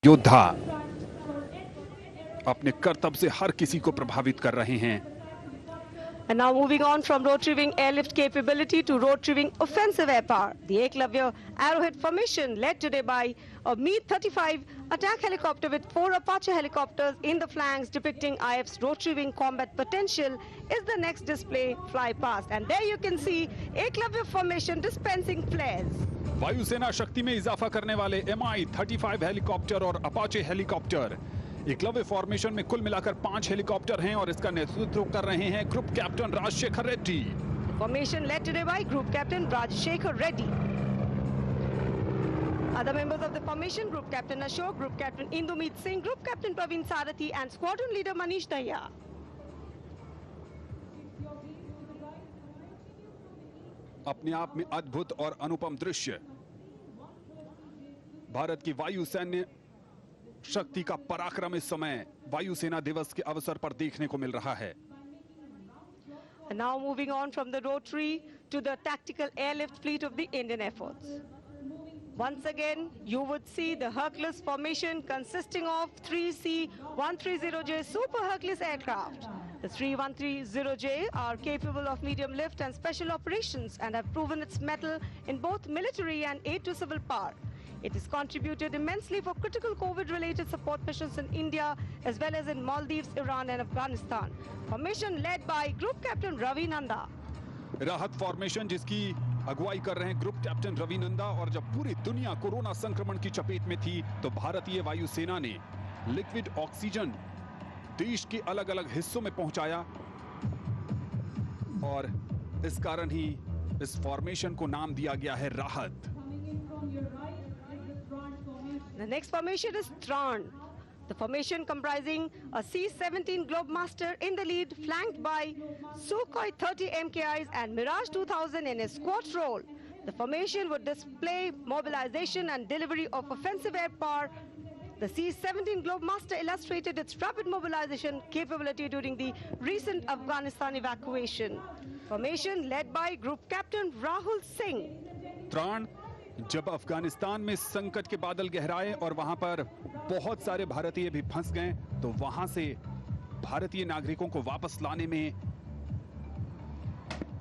योद्धा अपने कर्तव्य से हर किसी को प्रभावित कर रहे हैं। And now moving on from retrieving airlift capability to retrieving offensive air power. The Eklavya Arrowhead formation led today by a Me-35 attack helicopter with 4 Apache helicopters in the flanks depicting IF's retrieving combat potential is the next display fly past. And there you can see Eklavya formation dispensing flares. वायुसेना शक्ति में इजाफा करने वाले Mi-35 helicopter और Apache helicopter Eklavya formation में कुल मिलाकर 5 हेलीकॉप्टर हैं और इसका नेतृत्व कर रहे हैं group captain Rajasekhar Reddy. Formation led today by Group Captain Rajshekar Reddy. Other members of the formation: Group Captain Ashok, Group Captain Indomeet Singh, Group Captain Praveen Sarathi, and Squadron Leader Manish Daya. अपने आप में अद्भुत और अनुपम दृश्य भारत की वायु सैन्य शक्ति का पराक्रम इस समय वायुसेना दिवस के अवसर पर देखने को मिल रहा है। And now moving on from the rotary to the tactical airlift fleet of the Indian Air Force. Once again, you would see the Hercules formation consisting of 3 C-130J Super Hercules aircraft. The 3-130J are capable of medium lift and special operations and have proven its mettle in both military and aid to civil power. It has contributed immensely for critical COVID-related support missions in India as well as in Maldives, Iran and Afghanistan. Formation led by Group Captain Ravi Nanda. राहत formation जिसकी अगुवाई कर रहे हैं group captain Ravi Nanda. और जब पूरी दुनिया कोरोना संक्रमण की चपेट में थी तो भारतीय वायुसेना ने लिक्विड ऑक्सीजन देश के अलग अलग हिस्सों में पहुंचाया और इस कारण ही इस फॉर्मेशन को नाम दिया गया है राहत। The next formation is Tran. The formation comprising a C-17 Globemaster in the lead, flanked by Sukhoi 30 MKIs and Mirage 2000 in a squad role. The formation would display mobilization and delivery of offensive air power. The C-17 Globemaster illustrated its rapid mobilization capability during the recent Afghanistan evacuation. Formation led by Group Captain Rahul Singh. त्राण जब अफगानिस्तान में संकट के बादल गहराए और वहां पर बहुत सारे भारतीय भी फंस गए तो वहां से भारतीय नागरिकों को वापस लाने में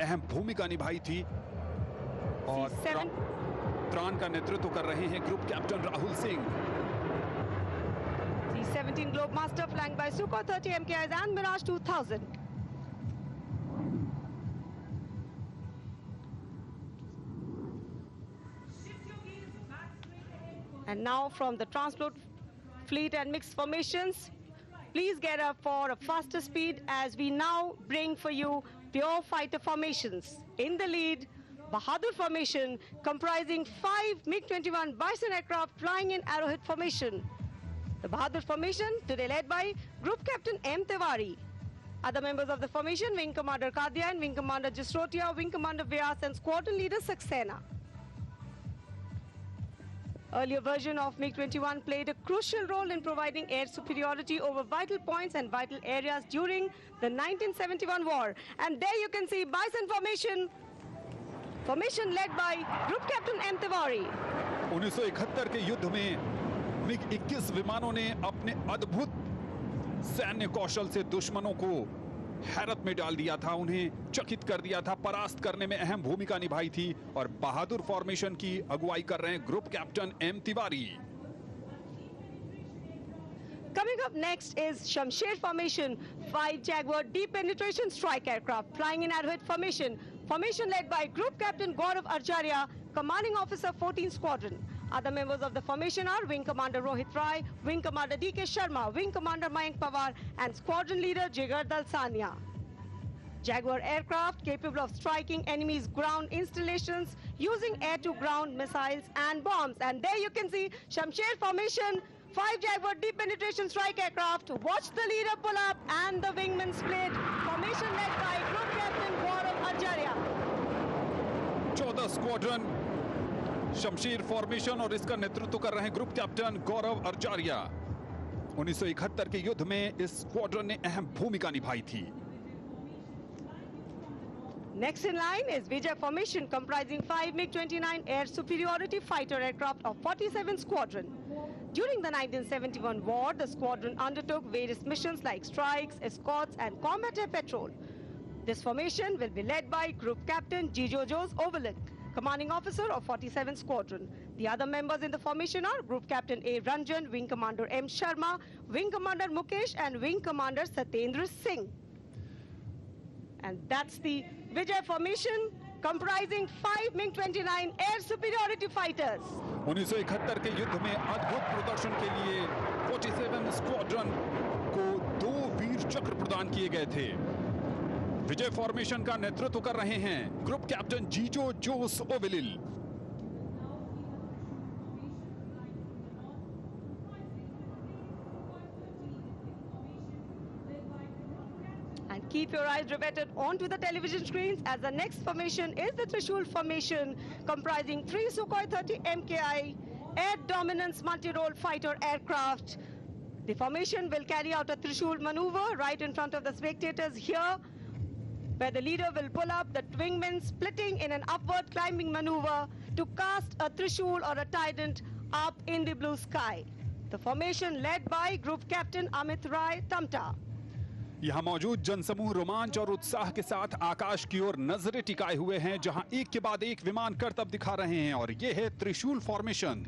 अहम भूमिका निभाई थी और त्राण का नेतृत्व कर रहे हैं group captain Rahul Singh. C-17 Globemaster flanked by Sukhoi 30 MKIs and Mirage 2000. And now from the transport fleet and mixed formations, please get up for a faster speed as we now bring for you pure fighter formations. In the lead, Bahadur formation comprising 5 MiG-21 Bison aircraft flying in Arrowhead formation. The Bahadur formation today led by Group Captain M. Tiwari. Other members of the formation: Wing Commander Kadian, Wing Commander Jisrotia, Wing Commander Vyas and Squadron Leader Saxena. Earlier version of MiG-21 played a crucial role in providing air superiority over vital points and vital areas during the 1971 war. And there you can see Bison formation led by Group Captain M. Tiwari. 1971 के युद्ध में MiG-21 विमानों ने अपने अद्भुत सैन्य कौशल से दुश्मनों को हैरत में डाल दिया था, उन्हें चकित कर दिया था, परास्त करने में अहम भूमिका निभाई थी और बहादुर फॉर्मेशन की अगुवाई कर रहे हैं group captain M Tiwari. Coming up next is Shamsher formation, 5 Jaguar deep penetration strike aircraft flying in Arrowhead formation. Formation led by Group Captain Aaryaa, Commanding Officer 14 Squadron. Other members of the formation are Wing Commander Rohit Rai, Wing Commander D.K. Sharma, Wing Commander Mayank Pawar and Squadron Leader Jigar Dal Sania. Jaguar aircraft capable of striking enemy's ground installations using air-to-ground missiles and bombs. And there you can see Shamsher formation, 5 Jaguar deep penetration strike aircraft. Watch the leader pull up and the wingman split. Formation led by Group Captain Aaryaa. 14 squadron Shamsher formation और इसका नेतृत्व कर रहे हैं group captain गौरव आचार्य। 1971 के युद्ध में इस स्क्वाड्रन ने अहम भूमिका निभाई थी। Next in line is Vijay formation comprising 5 MiG-29 air superiority fighter aircraft of 47 Squadron. During the 1971 war, the squadron undertook various missions like strikes, escorts, and combat air patrol. This formation will be led by Group Captain Jijo Overlick, Commanding Officer of 47th Squadron. The other members in the formation are Group Captain A. Ranjan, Wing Commander M. Sharma, Wing Commander Mukesh, and Wing Commander Satyendra Singh. And that's the Vijay formation, comprising 5 MiG-29 air superiority fighters. 1971 के युद्ध में अद्भुत प्रदर्शन के लिए 47 squadron को 2 वीर चक्र प्रदान किए गए थे। विजय फॉर्मेशन का नेतृत्व कर रहे हैं ग्रुप कैप्टन जीजो जोस ओविलिल। And keep your eyes riveted onto the television screens, as the next formation is the Trishul formation, comprising 3 Sukhoi 30 MKI air dominance multi-role fighter aircraft. The formation will carry out a Trishul maneuver right in front of the spectators here, where the leader will pull up the wingmen, splitting in an upward climbing maneuver to cast a Trishul or a trident up in the blue sky. The formation led by Group Captain Amit Rai Tamta. यहाँ मौजूद जनसमूह रोमांच और उत्साह के साथ आकाश की ओर नजरें टिकाए हुए हैं, जहां एक के बाद एक विमान करतब दिखा रहे हैं, और ये है त्रिशूल formation.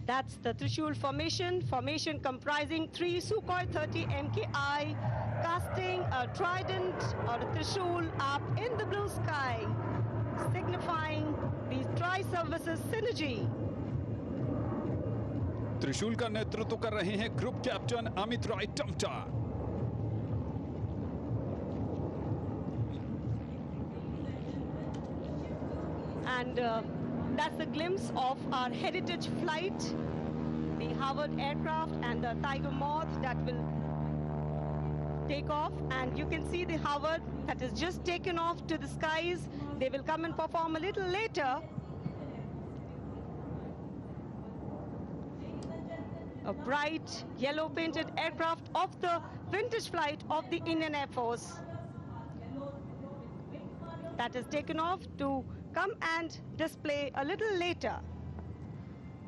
That's the Trishul formation comprising 3 Sukhoi 30 MKI, casting a trident or a Trishul up in the blue sky, signifying the tri-services synergy. त्रिशूल का नेतृत्व कर रहे हैं group captain Amit Rai Tamta. And that's a glimpse of our heritage flight, the Howard aircraft and the Tiger Moth that will take off. And you can see the Howard that is just taken off to the skies. They will come and perform a little later. A bright yellow painted aircraft of the vintage flight of the Indian Air Force that is taken off to come and display a little later.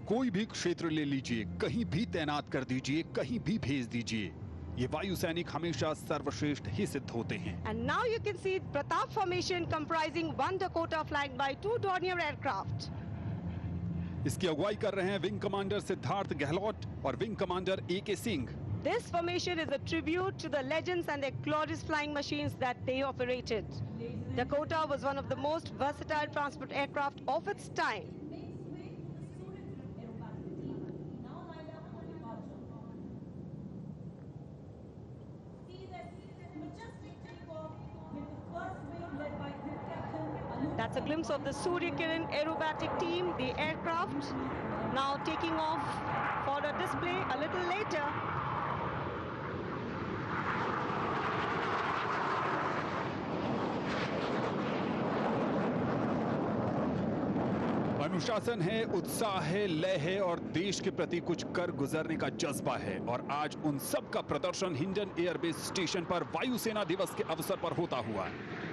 कोई भी क्षेत्र ले लीजिए, कहीं भी तैनात कर दीजिए, कहीं भी भेज दीजिए, ये वायु सैनिक हमेशा सर्वश्रेष्ठ ही सिद्ध होते हैं। And now you can see Pratap formation comprising 1 Dakota flanked by 2 Dornier aircraft. इसकी अगुवाई कर रहे हैं विंग कमांडर सिद्धार्थ गहलोत और wing commander A.K. Singh. This formation is a tribute to the legends and their glorious flying machines that they operated. Dakota was one of the most versatile transport aircraft of its time. That's a glimpse of the Surya Kiran aerobatic team, the aircraft, now taking off for a display a little later. अनुशासन है, उत्साह है, लय है और देश के प्रति कुछ कर गुजरने का जज्बा है, और आज उन सब का प्रदर्शन हिंडन एयरबेस स्टेशन पर वायुसेना दिवस के अवसर पर होता हुआ है।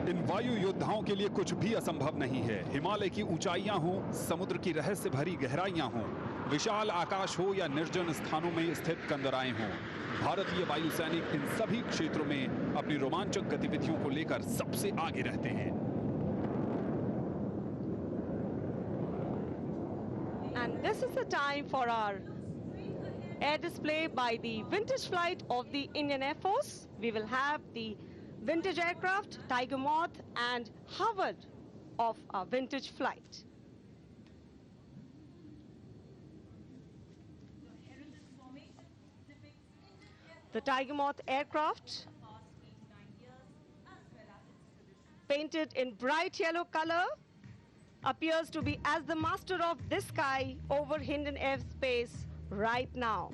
इन वायु योद्धाओं के लिए कुछ भी असंभव नहीं है। हिमालय की ऊंचाइयां हो, समुद्र की रहस्य भरी गहराइयां हो, विशाल आकाश हो या निर्जन स्थानों में स्थित कंदराएं हों, भारतीय वायु सैनिक इन सभी क्षेत्रों में अपनी रोमांचक गतिविधियों को लेकर सबसे आगे रहते हैं। And this is the time for our air display by the vintage flight of the Indian Air Force. We will have the vintage aircraft, Tiger Moth and Howard of our vintage flight. The Tiger Moth aircraft, painted in bright yellow color, appears to be as the master of this sky over Hindon airspace right now.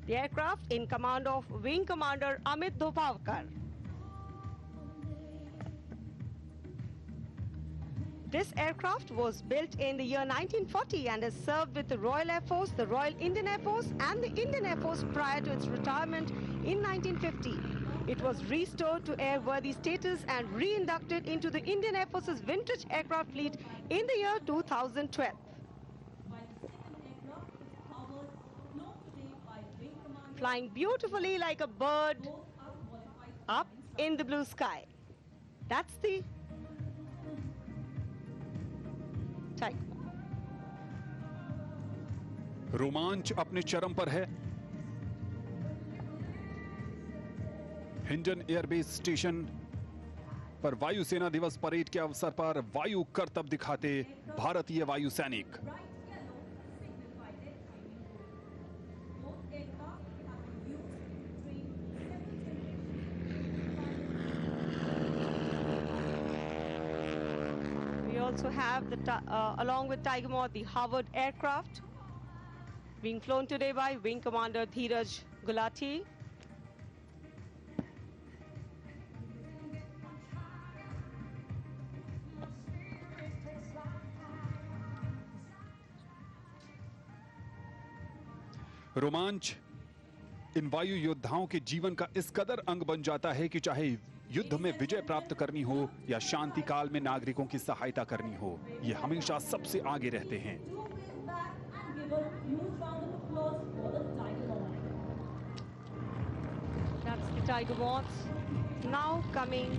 The aircraft in command of Wing Commander Amit Dhopavkar. This aircraft was built in the year 1940 and has served with the Royal Air Force, the Royal Indian Air Force and the Indian Air Force prior to its retirement in 1950. It was restored to airworthy status and re-inducted into the Indian Air Force's vintage aircraft fleet in the year 2012. Flying beautifully like a bird up in the blue sky. That's the Tiger. रोमांच अपने चरम पर है। Hindon airbase station पर वायुसेना दिवस parade के अवसर पर वायु करतब दिखाते भारतीय वायु सैनिक। We also have along with Tiger Moth, the Harvard aircraft being flown today by Wing Commander Dheeraj Gulati. रोमांच इन वायु योद्धाओं के जीवन का इस कदर अंग बन जाता है कि चाहे युद्ध में विजय प्राप्त करनी हो या शांति काल में नागरिकों की सहायता करनी हो, ये हमेशा सबसे आगे रहते हैं। That's the Tiger Moth now coming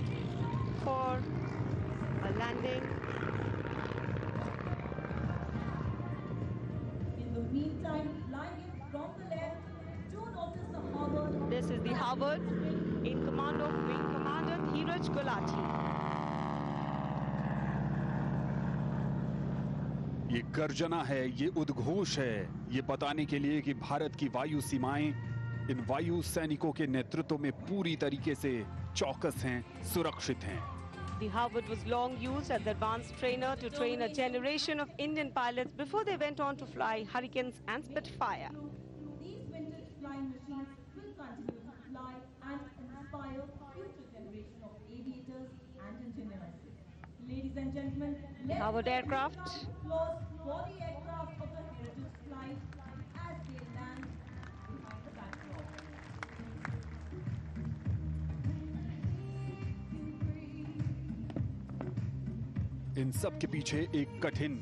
for a landing. In the meantime, flying in from the left, do notice the Harvard. This is the Harvard in command of Wing Commander Dheeraj Gulati. ये गर्जना है, ये उद्घोष है, ये बताने के लिए कि भारत की वायु सीमाएं इन वायु सैनिकों के नेतृत्व में पूरी तरीके से चौकस हैं, सुरक्षित हैं। The Harvard was long used as the advanced trainer to train a generation of Indian pilots before they went on to fly Hurricanes and Spitfire. These vintage flying machines will continue to fly and inspire future generation of aviators and engineers. Ladies and gentlemen, let's Harvard give a aircraft. round of applause for the aircraft of the heritage flight as they land behind the backdrop. इन सब के पीछे एक कठिन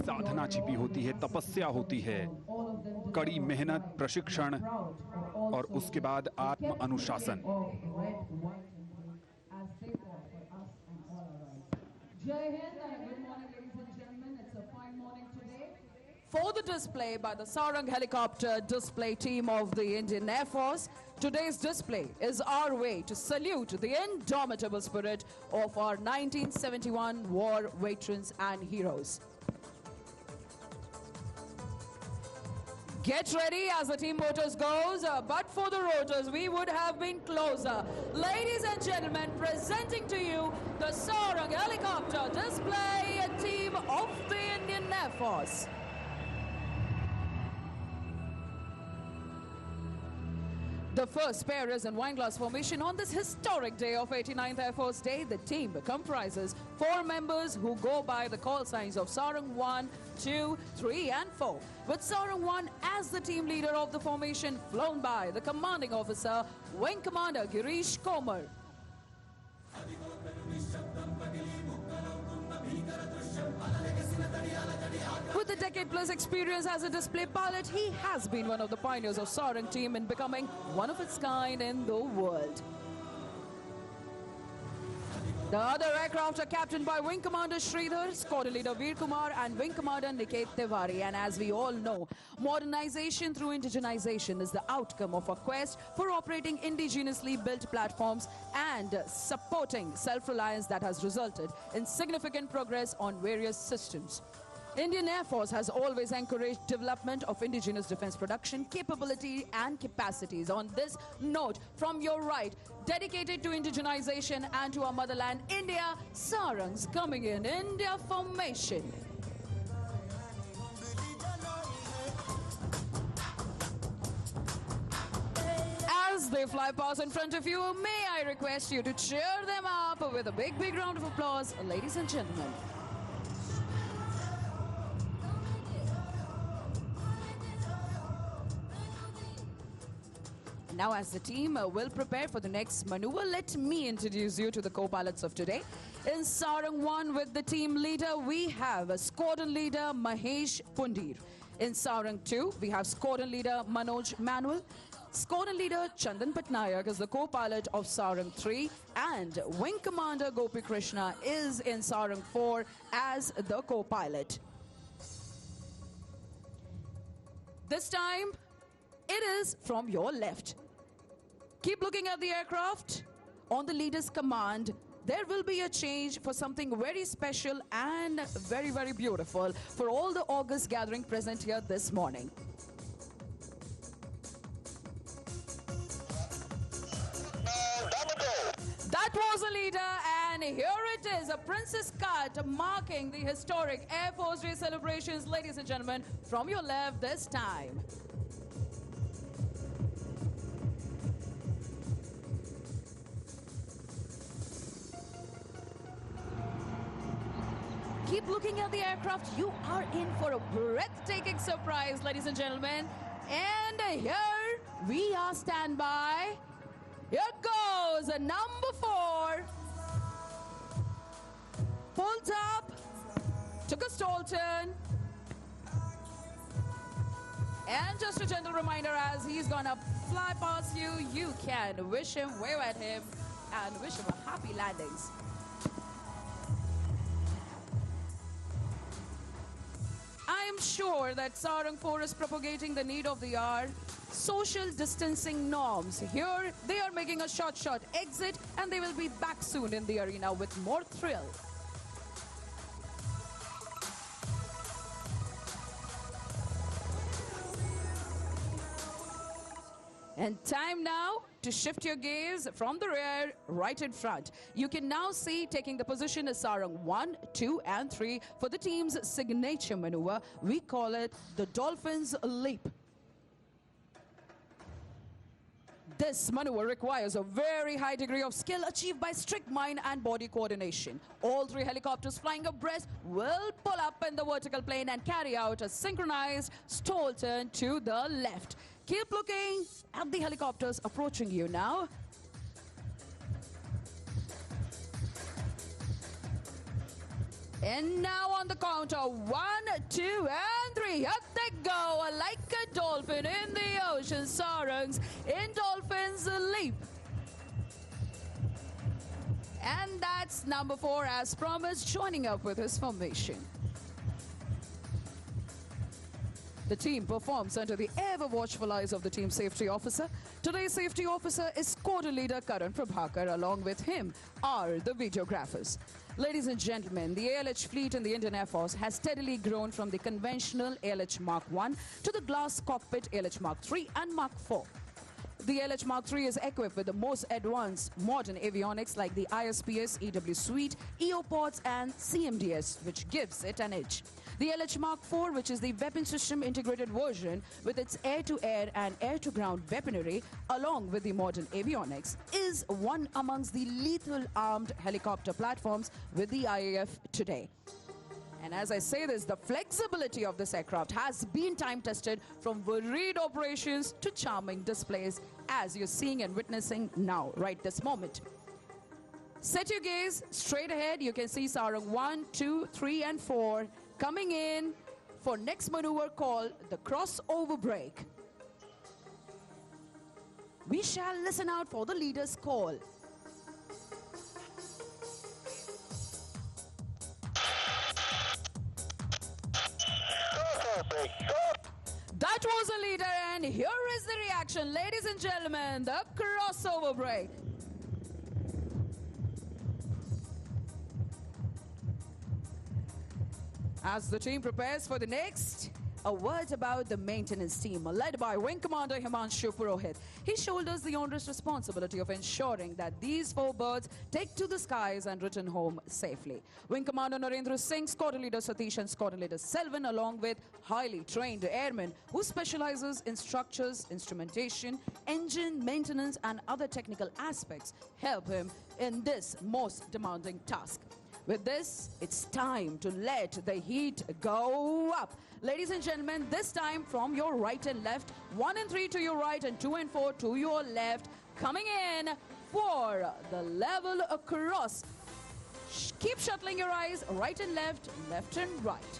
साधना छिपी होती है, तपस्या होती है, कड़ी मेहनत, प्रशिक्षण और उसके बाद आत्म अनुशासन। For the display by the Sarang helicopter display team of the Indian Air Force, today's display is our way to salute the indomitable spirit of our 1971 war veterans and heroes. Get ready as the team motors goes, but for the rotors we would have been closer. Ladies and gentlemen, presenting to you the Sarang helicopter display team of the Indian Air Force. The first pair is in wineglass formation on this historic day of 89th Air Force Day. The team comprises 4 members who go by the call signs of Sarang 1, 2, 3 and 4. With Sarang 1 as the team leader of the formation, flown by the commanding officer, Wing Commander Girish Komar. With a decade-plus experience as a display pilot, he has been one of the pioneers of Sarang team in becoming one of its kind in the world. The other aircraft are captained by Wing Commander Sridhar, Squadron Leader Veer Kumar and Wing Commander Niket Tiwari. And as we all know, modernization through indigenization is the outcome of a quest for operating indigenously built platforms and supporting self-reliance that has resulted in significant progress on various systems. Indian Air Force has always encouraged development of indigenous defense production capability and capacities. On this note, from your right, dedicated to indigenization and to our motherland, India, Sarangs coming in India formation. As they fly past in front of you, may I request you to cheer them up with a big, big round of applause, ladies and gentlemen. now as the team will prepare for the next maneuver, let me introduce you to the co-pilots of today. In Sarang 1 with the team leader, we have squadron leader Mahesh Pundir. In Sarang 2, we have squadron leader Manoj Manuel. Squadron leader Chandan Patnaik is the co-pilot of Sarang 3, and Wing Commander Gopi Krishna is in Sarang 4 as the co-pilot. This time, it is from your left. Keep looking at the aircraft. On the leader's command, there will be a change for something very special and very, very beautiful for all the August gathering present here this morning. That was a leader, and here it is, a princess cut marking the historic Air Force Day celebrations, ladies and gentlemen, from your left this time. Keep looking at the aircraft. You are in for a breathtaking surprise, ladies and gentlemen. And here we are standby. Here goes number 4. Pulled up, took a stall turn. And just a gentle reminder, as he's gonna fly past you, you can wish him, wave at him, and wish him a happy landings. I am sure that Sarang 4 is propagating the need of the hour. Social distancing norms. Here, they are making a short exit, and they will be back soon in the arena with more thrill. And time now to shift your gaze from the rear right in front. You can now see taking the position is Sarang 1, 2, and 3 for the team's signature maneuver. We call it the Dolphin's Leap. This maneuver requires a very high degree of skill achieved by strict mind and body coordination. All 3 helicopters flying abreast will pull up in the vertical plane and carry out a synchronized stall turn to the left. Keep looking at the helicopters approaching you now. And now on the count of 1, 2, and 3. Up they go, like a dolphin in the ocean. Sarangs in Dolphin's Leap. And that's number 4, as promised, joining up with his formation. The team performs under the ever-watchful eyes of the team safety officer. Today's safety officer is squadron leader Karan Prabhakar. Along with him are the videographers. Ladies and gentlemen, the ALH fleet in the Indian Air Force has steadily grown from the conventional ALH Mark I to the glass cockpit ALH Mark III and Mark IV. The ALH Mark III is equipped with the most advanced modern avionics like the ISPS, EW Suite, EO pods, and CMDS, which gives it an edge. The LH Mark IV, which is the weapon system integrated version with its air-to-air and air-to-ground weaponry, along with the modern avionics, is one amongst the lethal armed helicopter platforms with the IAF today. And as I say this, the flexibility of this aircraft has been time-tested from varied operations to charming displays, as you're seeing and witnessing now, right this moment. Set your gaze straight ahead. You can see Sarang 1, 2, 3, and 4 coming in for next maneuver called the crossover break. We shall listen out for the leader's call. That was a leader, and here is the reaction, ladies and gentlemen, the crossover break. As the team prepares for the next, a word about the maintenance team, led by Wing Commander Himanshu Purohit. He shoulders the onerous responsibility of ensuring that these 4 birds take to the skies and return home safely. Wing Commander Narendra Singh, Squadron Leader Satish, and Squadron Leader Selvan, along with highly trained airmen who specializes in structures, instrumentation, engine maintenance, and other technical aspects, help him in this most demanding task. With this, it's time to let the heat go up. Ladies and gentlemen, this time from your right and left, 1 and 3 to your right and 2 and 4 to your left, coming in for the level across. Keep shuttling your eyes right and left and right.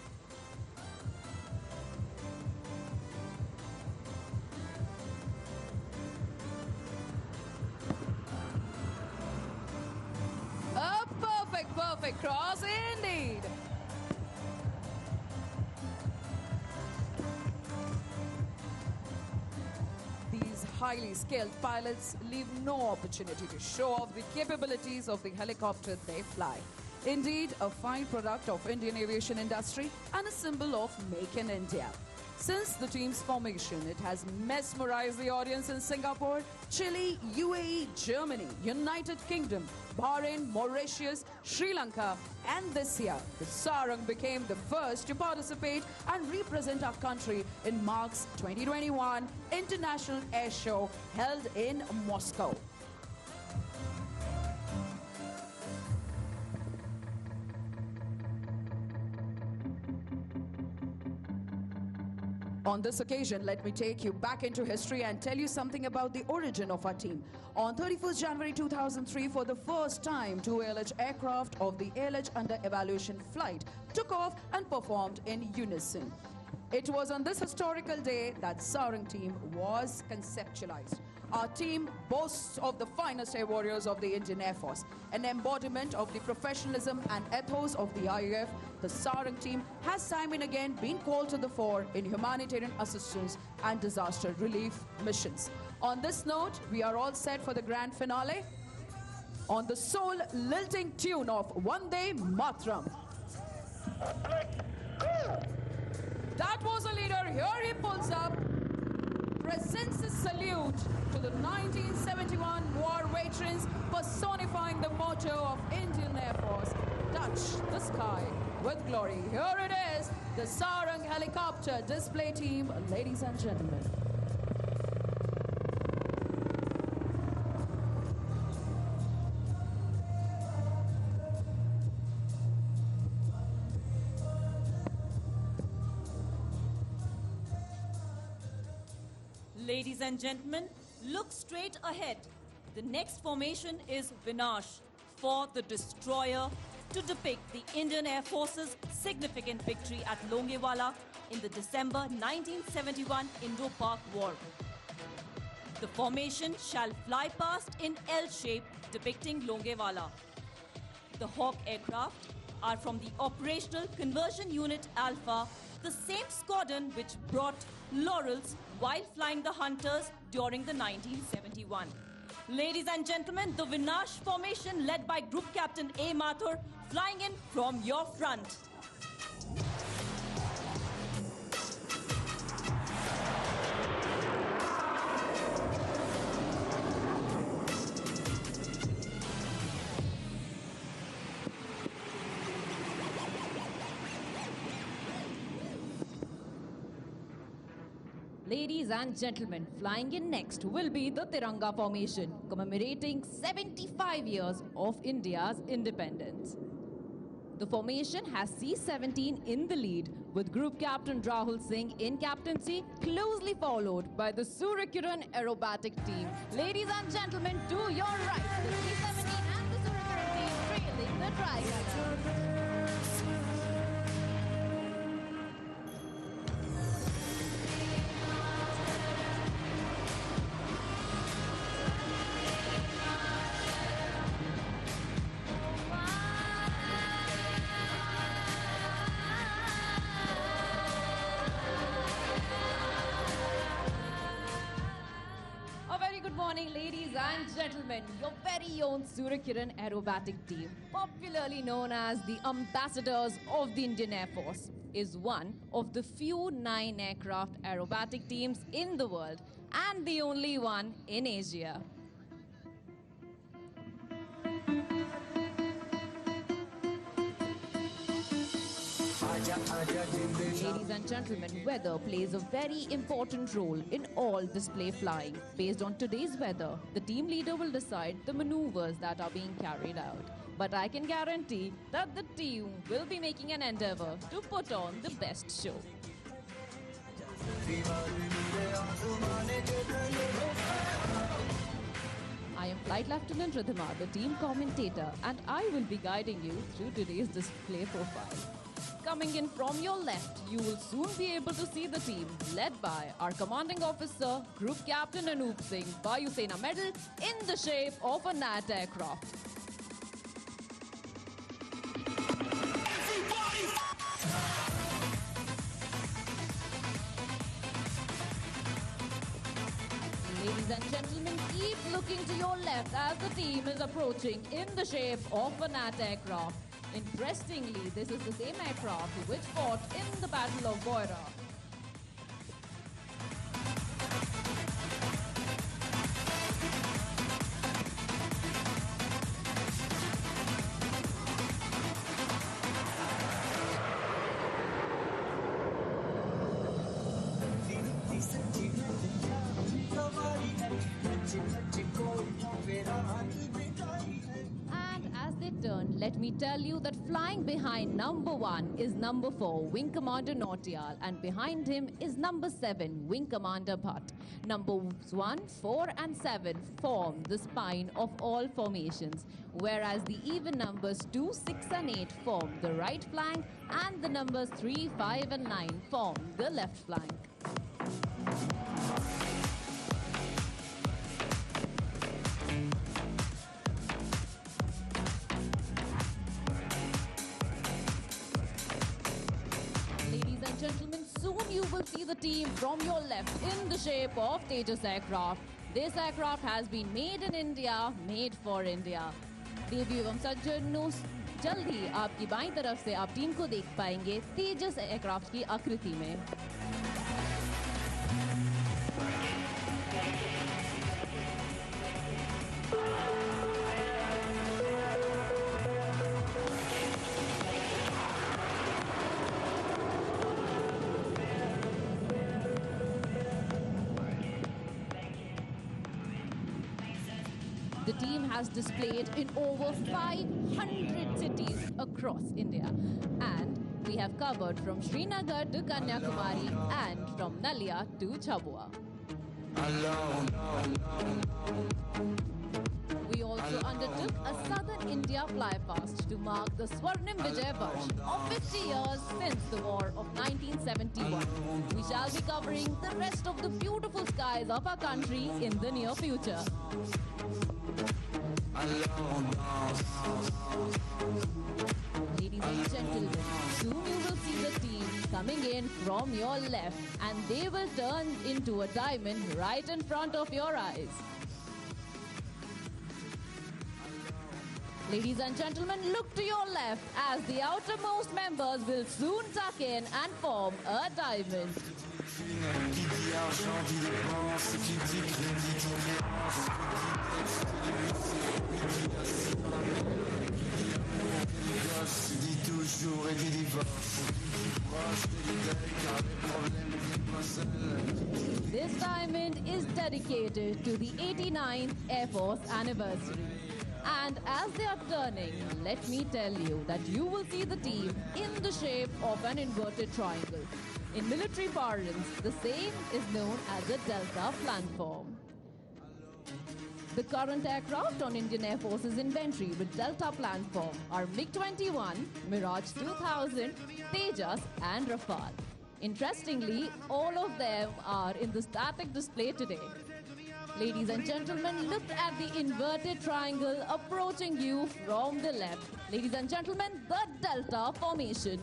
A perfect cross indeed. These highly skilled pilots leave no opportunity to show off the capabilities of the helicopter they fly. Indeed, a fine product of Indian aviation industry and a symbol of Make in India. Since the team's formation, it has mesmerized the audience in Singapore, Chile, UAE, Germany, United Kingdom, Bahrain, Mauritius, Sri Lanka, and this year, the Sarang became the first to participate and represent our country in Mark's 2021 International Air Show held in Moscow. On this occasion, let me take you back into history and tell you something about the origin of our team. On 31st January 2003, for the first time, 2 ALH aircraft of the ALH under evaluation flight took off and performed in unison. It was on this historical day that Sarang team was conceptualized. Our team boasts of the finest air warriors of the Indian Air Force, an embodiment of the professionalism and ethos of the IAF. The Sarang team has time and again been called to the fore in humanitarian assistance and disaster relief missions. On this note, we are all set for the grand finale on the soul-lilting tune of Vande Mataram. That was a leader. Here he pulls up, presents a salute to the 1971 war veterans, personifying the motto of Indian Air Force, touch the sky with glory. Here it is, the Sarang helicopter display team, ladies and gentlemen. Ladies and gentlemen, look straight ahead. The next formation is Vinash for the destroyer to depict the Indian Air Force's significant victory at Longewala in the December 1971 Indo-Pak War. The formation shall fly past in L shape depicting Longewala. The Hawk aircraft are from the Operational Conversion Unit Alpha, the same squadron which brought laurels while flying the Hunters during the 1971. Ladies and gentlemen, the Vinash formation led by Group Captain A. Mathur flying in from your front. Ladies and gentlemen, flying in next will be the Tiranga formation, commemorating 75 years of India's independence. The formation has C-17 in the lead, with Group Captain Rahul Singh in captaincy, closely followed by the Suryakiran aerobatic team. Ladies and gentlemen, to your right, the C-17 and the Suryakiran team trailing the tricolor. Ladies and gentlemen, your very own Suryakiran aerobatic team, popularly known as the ambassadors of the Indian Air Force, is one of the few 9 aircraft aerobatic teams in the world and the only one in Asia. Ladies and gentlemen, weather plays a very important role in all display flying. Based on today's weather, the team leader will decide the maneuvers that are being carried out. but I can guarantee that the team will be making an endeavor to put on the best show. I am Flight Lieutenant Ridhima, the team commentator, and I will be guiding you through today's display profile. Coming in from your left, you will soon be able to see the team led by our commanding officer, Group Captain Anup Singh, Vayu Sena Medal in the shape of a NAT aircraft. Ladies and gentlemen, keep looking to your left as the team is approaching in the shape of a NAT aircraft. Interestingly, this is the same aircraft which fought in the Battle of Aaryaa. Let me tell you that flying behind number 1 is number 4, Wing Commander Nautyal, and behind him is number 7, Wing Commander Bhatt. Numbers 1, 4 and 7 form the spine of all formations, whereas the even numbers 2, 6 and 8 form the right flank, and the numbers 3, 5 and 9 form the left flank. Gentlemen, soon you will see the team from your left in the shape of Tejas aircraft. This aircraft has been made in India, made for India. देवी एवं सज्जनों, जल्द ही आपकी बाईं तरफ से आप team को देख पाएंगे तेजस एयरक्राफ्ट की आकृति में. The team has displayed in over 500 cities across India, and we have covered from Srinagar to Kanyakumari and from Nalia to Chabua. We also undertook a Southern India flypast to mark the Swarnim Vijay Varsh of 50 years since the War of 1971. We shall be covering the rest of the beautiful skies of our country in the near future. Ladies and gentlemen, soon you will see the team coming in from your left, and they will turn into a diamond right in front of your eyes. Ladies and gentlemen, look to your left as the outermost members will soon tuck in and form a diamond. This diamond is dedicated to the 89th Air Force anniversary. And as they are turning, let me tell you that you will see the team in the shape of an inverted triangle. In military parlance, the same is known as a delta platform. The current aircraft on Indian Air Force's inventory with delta platform are MiG-21, Mirage 2000, Tejas and Rafale. Interestingly, all of them are in the static display today. Ladies and gentlemen, look at the inverted triangle approaching you from the left. Ladies and gentlemen, the Delta formation.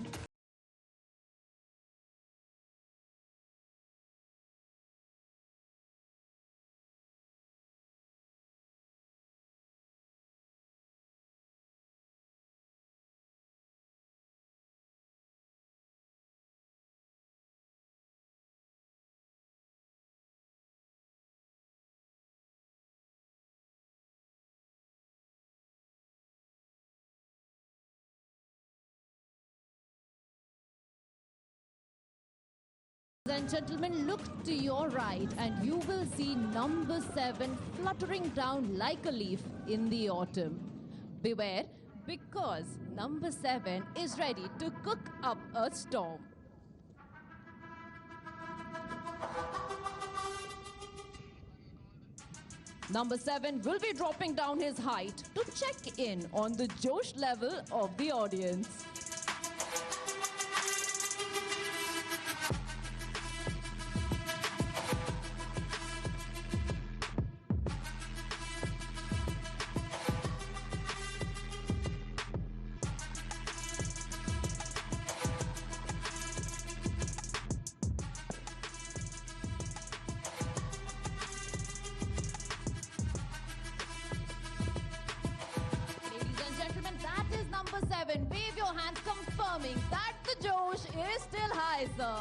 Ladies and gentlemen, look to your right and you will see number 7 fluttering down like a leaf in the autumn. Beware, because number 7 is ready to cook up a storm. Number 7 will be dropping down his height to check in on the Josh level of the audience. Wave your hands confirming that the Josh is still high, sir.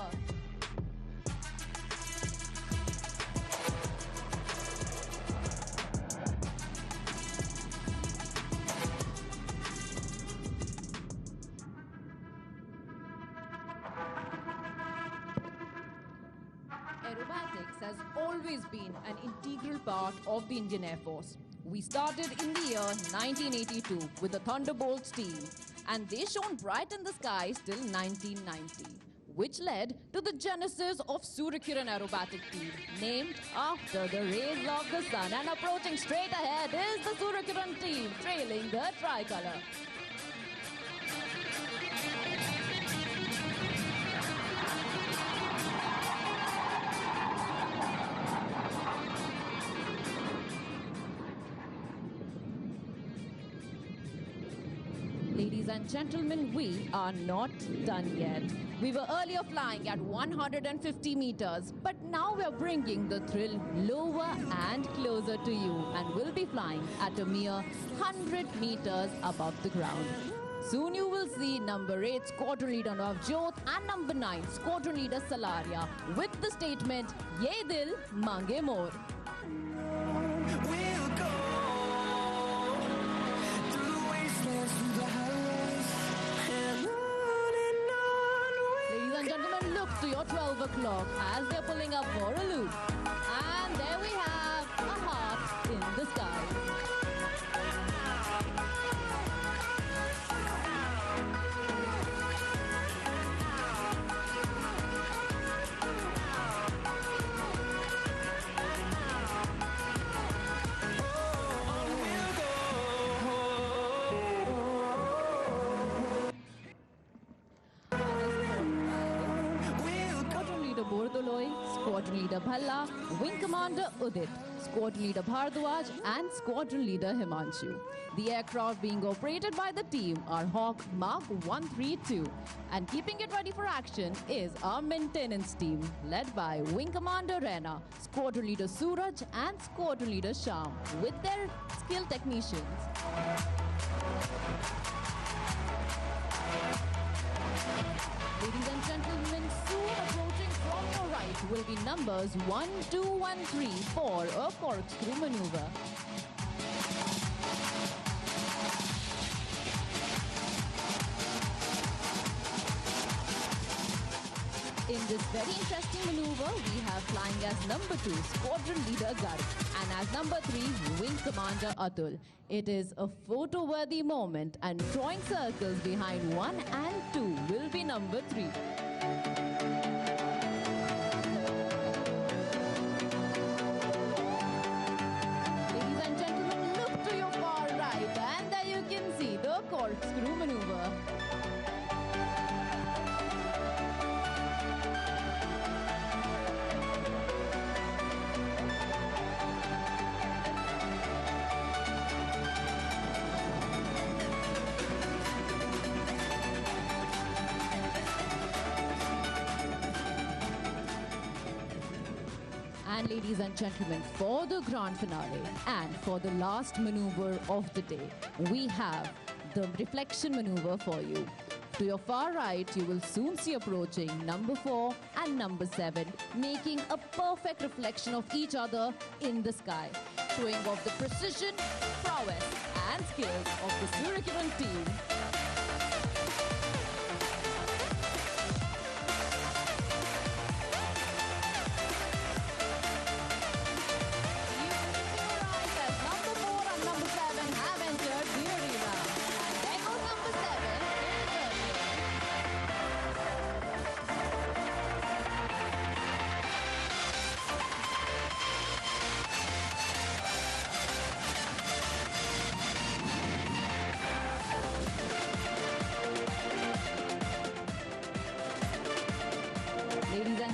Aerobatics has always been an integral part of the Indian Air Force. We started in the year 1982 with the Thunderbolts team, and they shone bright in the skies till 1990, which led to the genesis of Suryakiran Aerobatic Team, named after the rays of the sun. And approaching straight ahead is the Suryakiran team, trailing the tricolour. Ladies and gentlemen, we are not done yet. We were earlier flying at 150 meters, but now we're bringing the thrill lower and closer to you, and we'll be flying at a mere 100 meters above the ground. Soon you will see number 8 Squadron Leader Navjot and number 9 Squadron Leader Salaria with the statement, Ye Dil Mange More. To your 12 o'clock as they're pulling up for a loop. And there we have a heart in the sky. Squadron Leader Bhalla, Wing Commander Udit, Squadron Leader Bhardwaj and Squadron Leader Himanshu. The aircraft being operated by the team are Hawk Mark 132, and keeping it ready for action is our maintenance team led by Wing Commander Rena, Squadron Leader Suraj and Squadron Leader Sham with their skilled technicians. Ladies and gentlemen, soon approaching from your right will be numbers 1, 2, 1, 3 for a corkscrew maneuver. In this very interesting maneuver, we have flying as number 2, Squadron Leader Garg, and as number 3, Wing Commander Atul. It is a photo-worthy moment, and drawing circles behind 1 and 2 will be number 3. Ladies and gentlemen, look to your far right, and there you can see the corkscrew maneuver. And ladies and gentlemen, for the grand finale and for the last maneuver of the day, we have the reflection maneuver for you. To your far right, you will soon see approaching number 4 and number 7, making a perfect reflection of each other in the sky, showing off the precision, prowess and skills of the Suryakiran team.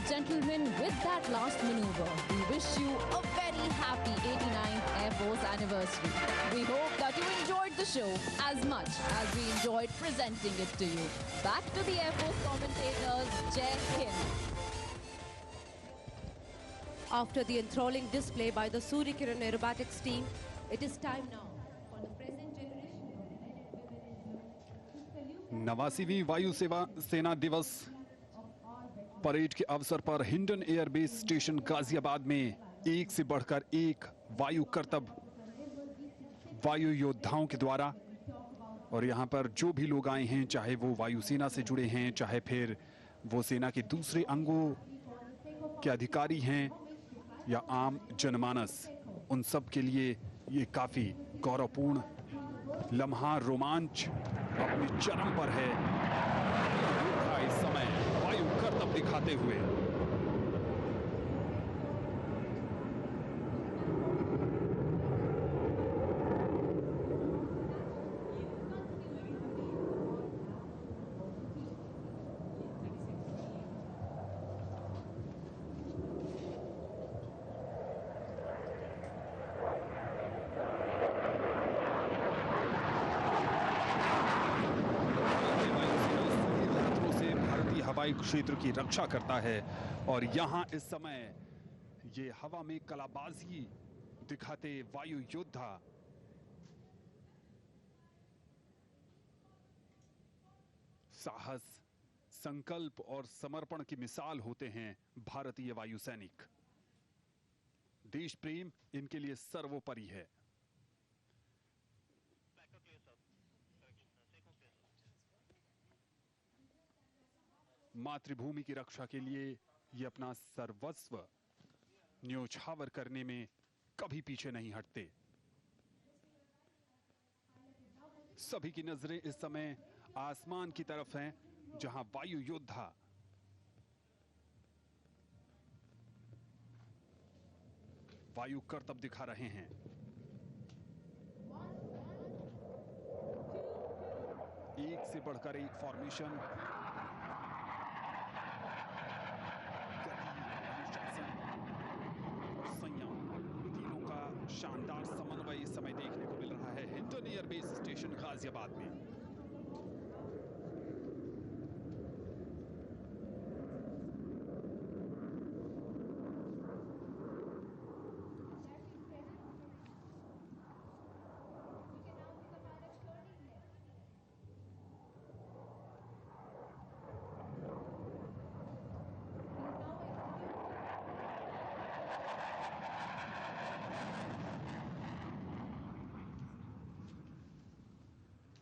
gentlemen, with that last maneuver, we wish you a very happy 89th Air Force anniversary. We hope that you enjoyed the show as much as we enjoyed presenting it to you. Back to the Air Force commentators, Jai Hind. After the enthralling display by the Suryakiran aerobatics team, it is time now for the present generation of 89वीं वायु सेना दिवस parade के अवसर पर Hindon airbase station Ghaziabad में एक से बढ़कर एक वायु करतब वायु योद्धाओं के द्वारा, और यहां पर जो भी लोग आए हैं, चाहे वो वायुसेना से जुड़े हैं, चाहे फिर वो सेना के दूसरे अंगों के अधिकारी हैं या आम जनमानस, उन सब के लिए ये काफी गौरवपूर्ण लम्हा, रोमांच अपने चरम पर है। इस समय वायु करतब दिखाते हुए हवाई क्षेत्र की रक्षा करता है, और यहां इस समय ये हवा में कलाबाजी दिखाते वायु योद्धा साहस, संकल्प और समर्पण की मिसाल होते हैं भारतीय वायु सैनिक। देश प्रेम इनके लिए सर्वोपरि है। मातृभूमि की रक्षा के लिए ये अपना सर्वस्व न्योछावर करने में कभी पीछे नहीं हटते। सभी की नजरें इस समय आसमान की तरफ हैं, जहां वायु योद्धा वायु करतब दिखा रहे हैं। एक से बढ़कर एक फॉर्मेशन, शानदार समन्वय इस समय देखने को मिल रहा है हिंडन एयरबेस स्टेशन गाजियाबाद में।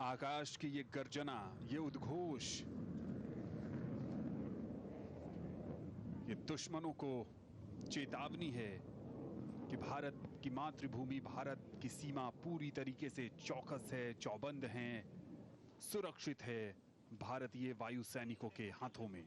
आकाश की ये गर्जना, ये उद्घोष, ये दुश्मनों को चेतावनी है कि भारत की मातृभूमि, भारत की सीमा पूरी तरीके से चौकस है, चौबंद है, सुरक्षित है भारतीय वायु सैनिकों के हाथों में।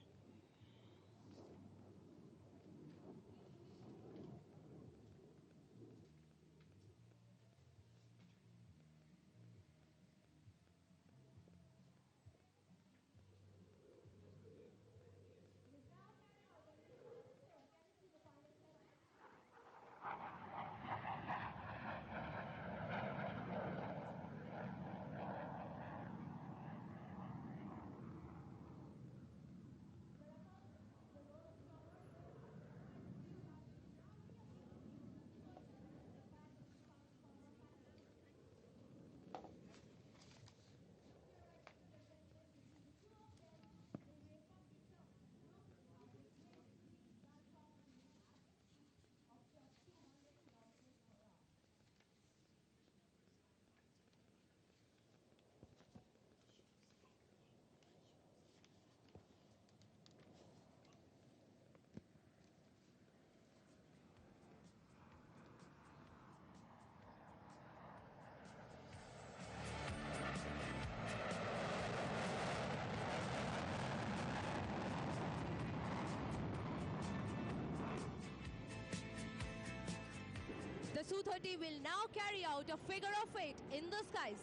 The Su-30 will now carry out a figure of eight in the skies.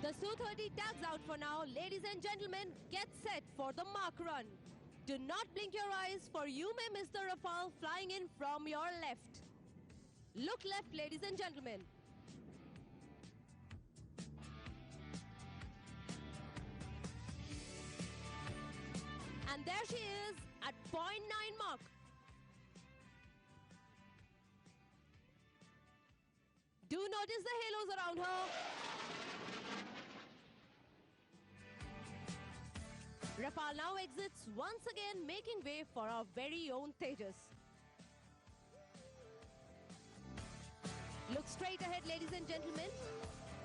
The Su-30 tags out for now. Ladies and gentlemen, get set for the mark run. Do not blink your eyes, for you may miss the Rafale flying in from your left. Look left, ladies and gentlemen. And there she is at 0.9 mark. Do notice the halos around her. Rafale now exits once again, making way for our very own Tejas. Look straight ahead, ladies and gentlemen.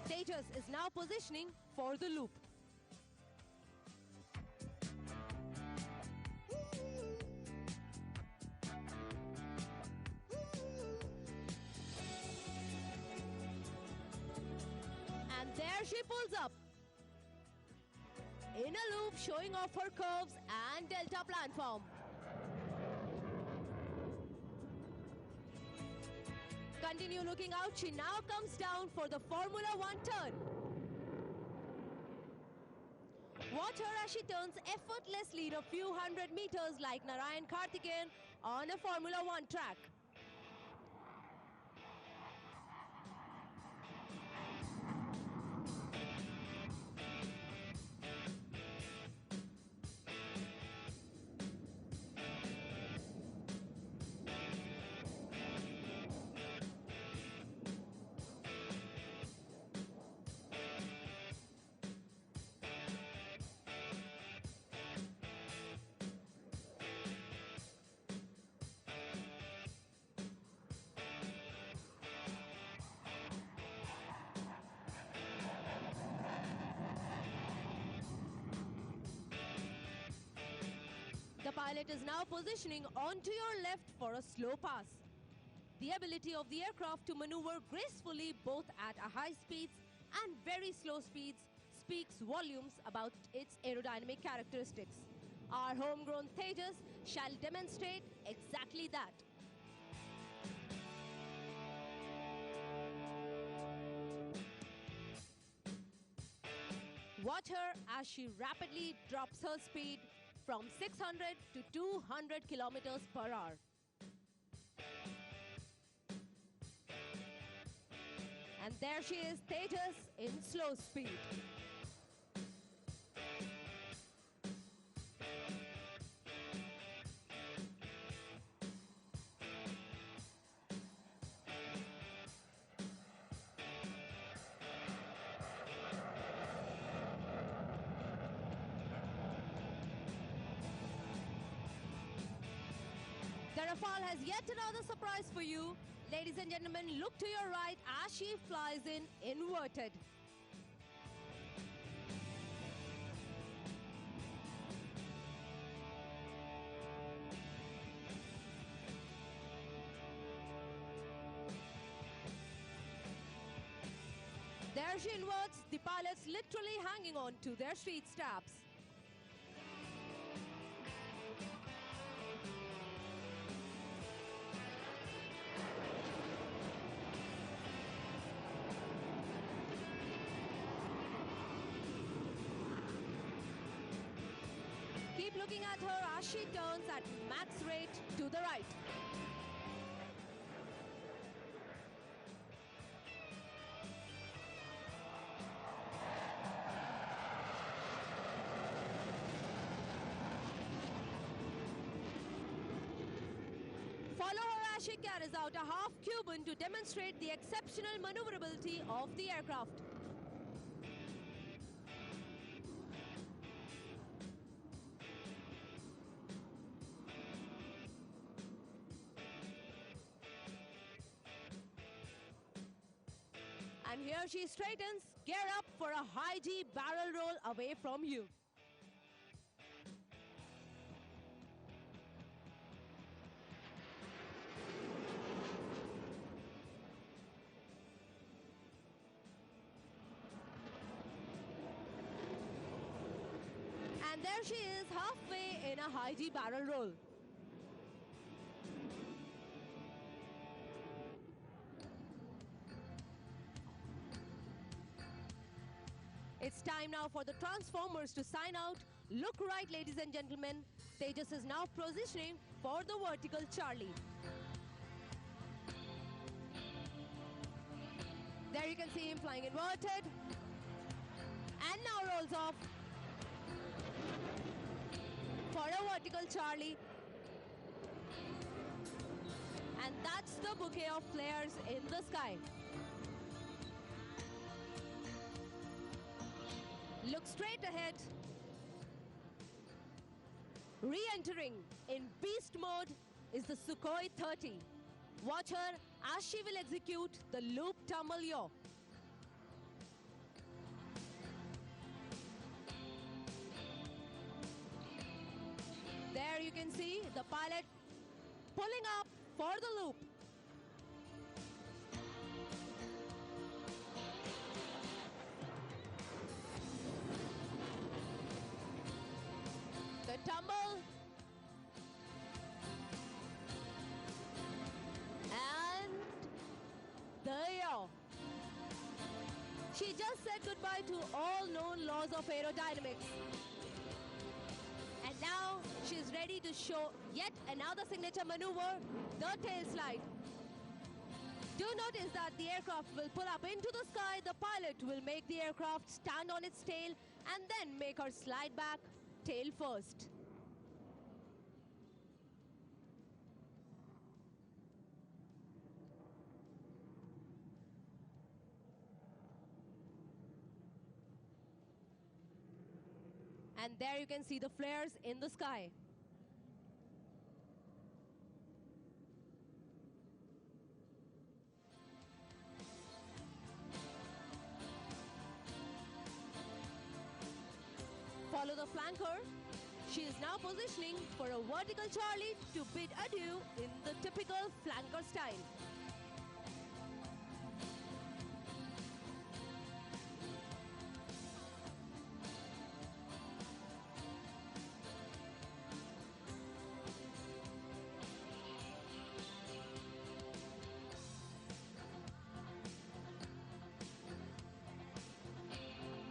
Tejas is now positioning for the loop. And there she pulls up. In a loop, showing off her curves and delta planform. Continue looking out. She now comes down for the Formula 1 turn. Watch her as she turns effortlessly a few hundred meters like Narayan Karthikeyan on a Formula 1 track. The pilot is now positioning onto your left for a slow pass. The ability of the aircraft to maneuver gracefully both at a high speeds and very slow speeds speaks volumes about its aerodynamic characteristics. Our homegrown Tejas shall demonstrate exactly that. Watch her as she rapidly drops her speed from 600 to 200 kilometers per hour. And there she is, Tejas in slow speed. The Rafale has yet another surprise for you. Ladies and gentlemen, look to your right as she flies in inverted. There she inverts, the pilots literally hanging on to their street straps. Keep looking at her as she turns at max rate to the right. Follow her as she carries out a half Cuban to demonstrate the exceptional maneuverability of the aircraft. And here she straightens, gear up for a high G barrel roll away from you. And there she is, halfway in a high G barrel roll. time now for the Transformers to sign out. Look right, ladies and gentlemen. Tejas is now positioning for the vertical Charlie. There you can see him flying inverted. And now rolls off for a vertical Charlie. And that's the bouquet of flares in the sky. Look straight ahead. Re-entering in beast mode is the Sukhoi 30. Watch her as she will execute the loop tumble yaw. There you can see the pilot pulling up for the loop. The tumble. And the yaw. She just said goodbye to all known laws of aerodynamics. And now she's ready to show yet another signature maneuver, the tail slide. Do notice that the aircraft will pull up into the sky. The pilot will make the aircraft stand on its tail and then make her slide back tail first. And there you can see the flares in the sky. Follow the flanker. She is now positioning for a vertical Charlie to bid adieu in the typical flanker style.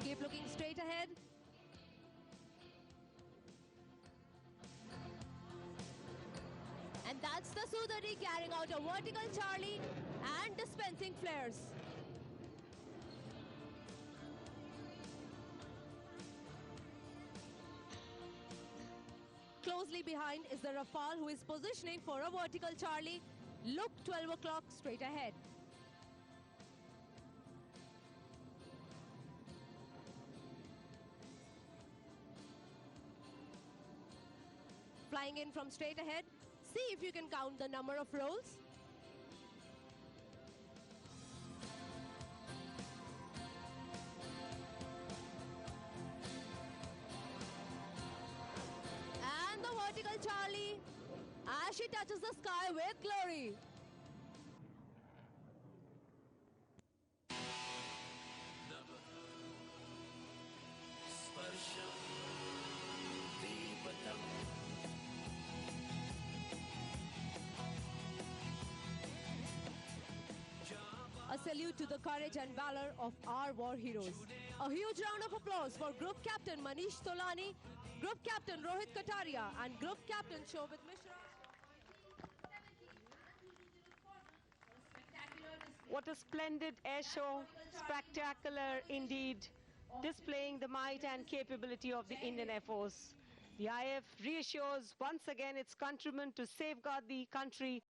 Keep looking straight ahead. And that's the Su-30 carrying out a vertical Charlie and dispensing flares. Closely behind is the Rafale, who is positioning for a vertical Charlie. Look 12 o'clock straight ahead. Flying in from straight ahead. See if you can count the number of rolls. And the vertical Charlie as she touches the sky with glory. A salute to the courage and valor of our war heroes. A huge round of applause for Group Captain Manish Tolani, Group Captain Rohit Kataria, and Group Captain Shobit Mishra. What a splendid air show, spectacular indeed, displaying the might and capability of the Indian Air Force. The IF reassures once again its countrymen to safeguard the country